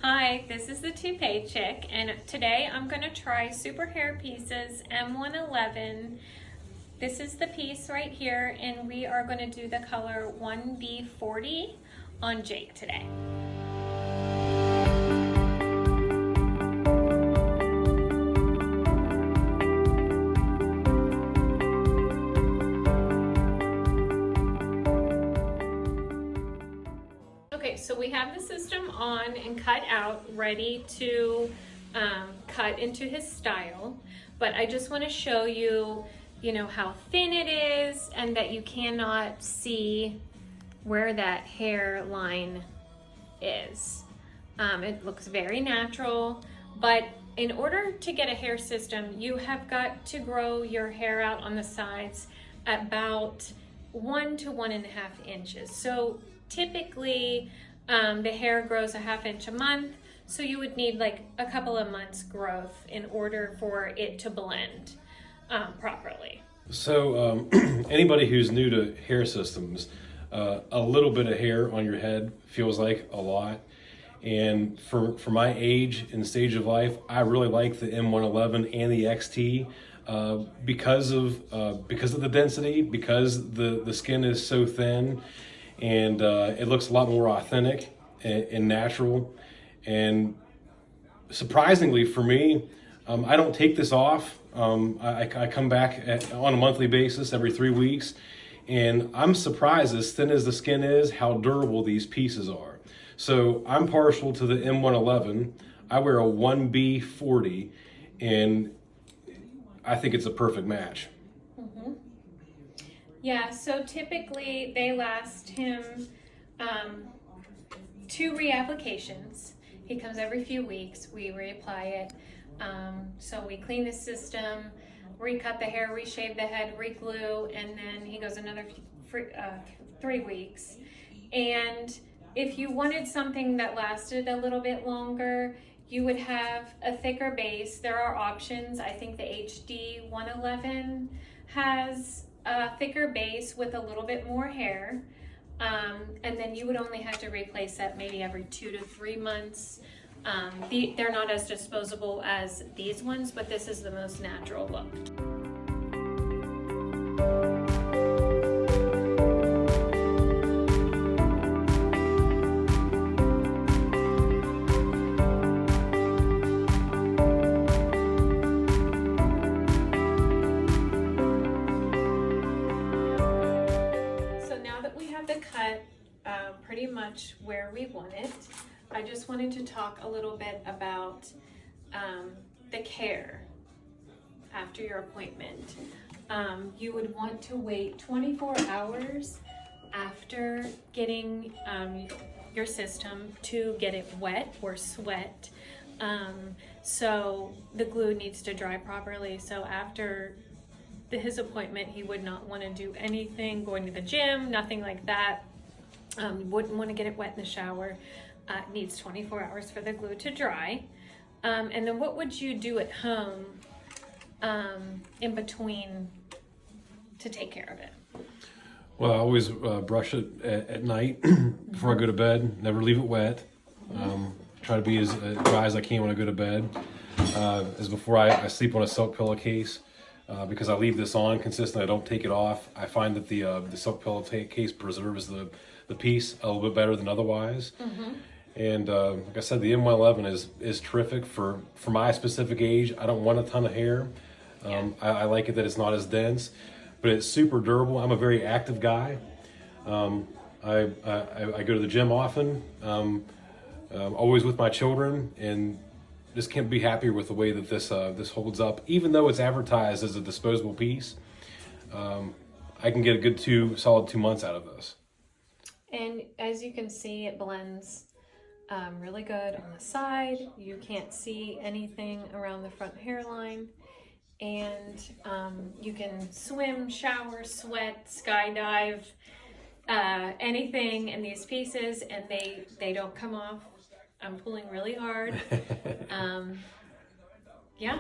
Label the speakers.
Speaker 1: Hi, this is the Toupee Chick, and today I'm going to try Super Hair Pieces M111. This is the piece right here, and we are going to do the color 1B40 on Jake today. Okay, so we have the system on and cut out, ready to cut into his style. But I just want to show you, how thin it is and that you cannot see where that hairline is. It looks very natural, but in order to get a hair system, you have got to grow your hair out on the sides about 1 to 1.5 inches. So typically the hair grows a ½ inch a month, so you would need like a couple of months growth in order for it to blend properly.
Speaker 2: So anybody who's new to hair systems, a little bit of hair on your head feels like a lot. And for my age and stage of life, I really like the M111 and the XT because of the density, because the skin is so thin, and it looks a lot more authentic and natural. And surprisingly for me, I don't take this off. I come back on a monthly basis every 3 weeks, and I'm surprised, as thin as the skin is, how durable these pieces are. So I'm partial to the M111. I wear a 1B40, and I think it's a perfect match.
Speaker 1: Mm-hmm. Yeah, so typically they last him 2 reapplications. He comes every few weeks. We reapply it. So we clean the system, recut the hair, reshave the head, reglue, and then he goes another 3 weeks. And if you wanted something that lasted a little bit longer, you would have a thicker base. There are options. I think the HD 111 has a thicker base with a little bit more hair. And then you would only have to replace that maybe every 2 to 3 months. They're not as disposable as these ones, but this is the most natural look. So now that we have the cut pretty much where we want it, I just wanted to talk a little bit about the care after your appointment. You would want to wait 24 hours after getting your system to get it wet or sweat. So the glue needs to dry properly. So after his appointment, he would not want to do anything, going to the gym, nothing like that. Wouldn't want to get it wet in the shower. It needs 24 hours for the glue to dry. And then what would you do at home in between to take care of it?
Speaker 2: Well, I always brush it at night before I go to bed. Never leave it wet. Try to be as dry as I can when I go to bed. As before I sleep on a silk pillowcase because I leave this on consistently. I don't take it off. I find that the silk pillowcase preserves the piece a little bit better than otherwise. Mm-hmm. And like I said, the M111 is terrific for my specific age. I don't want a ton of hair. I like it that it's not as dense, but it's super durable. I'm a very active guy. I go to the gym often, always with my children, and just can't be happier with the way that this holds up. Even though it's advertised as a disposable piece, I can get a good solid 2 months out of this.
Speaker 1: And as you can see, it blends really good on the side. You can't see anything around the front hairline. And you can swim, shower, sweat, skydive, anything in these pieces, and they don't come off. I'm pulling really hard. Yeah.